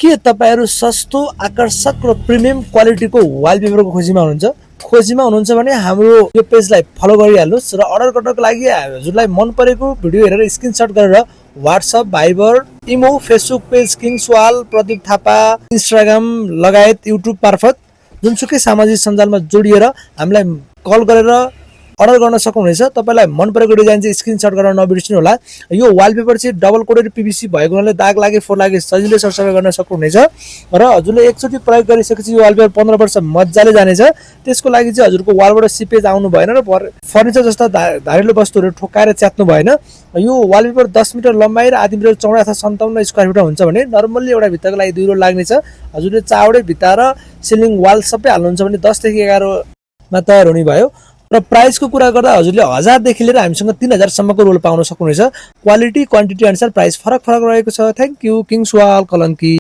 के तपाईहरु सस्तो आकर्षक र प्रिमियम क्वालिटीको वालपेपरको खोजीमा हुनुहुन्छ भने हाम्रो यो पेजलाई फलो गरिहाल्नुस् र अर्डर गर्नको लागि हजुरलाई मन परेको भिडियो हेरेर स्क्रिनशट गरेर WhatsApp, Viber, Imo, Facebook page kings wall, Pradeep Thapa, Instagram लगायत युट्युब मार्फत जुनसुकै सामाजिक सञ्जालमा जोडिएर हामीलाई कल गरेर अर्डर गर्न सक्नुहुनेछ। तपाईलाई मन परेको डिजाइन चाहिँ स्क्रिनशट गरेर नबिर्सिनु होला। यो वालपेपर चाहिँ डबल कोटेड पीवीसी भएको हुनाले दाग लागे फोहोर लागे सजिलै सरसफाइ गर्न सक्नुहुनेछ र हजुरले एकचोटी प्रयोग गरिसकेपछि यो वालपेपर 15 वर्ष मज्जाले जानेछ। त्यसको लागि चाहिँ हजुरको वालबाट सिपेज आउनु भएन र फर्निचर जस्ता धारिलो वस्तुहरू ठोक्काएर च्यात्नु भएन। यो वालपेपर 10 मिटर लम्बाइ र आधी मिटर चौडा अथवा 57 स्क्वायर फिट हुन्छ भने नर्मल्ली एउटा भित्ताको लागि 2 रोल लाग्नेछ। हजुरले चावडे भित्ता र सिलिङ वाल सबै हाल्नुहुन्छ भने 10 देखि 11 मा तयार हुने भयो। र प्राइसको कुरा गर्दा हजुरले 1000 देखि लिएर हामीसँग 3000 सम्मको रोल पाउन सक्नुहुनेछ। क्वालिटी क्वान्टिटी अनुसार प्राइस फरक रहेको छ। Thank you kings wall Kalanki.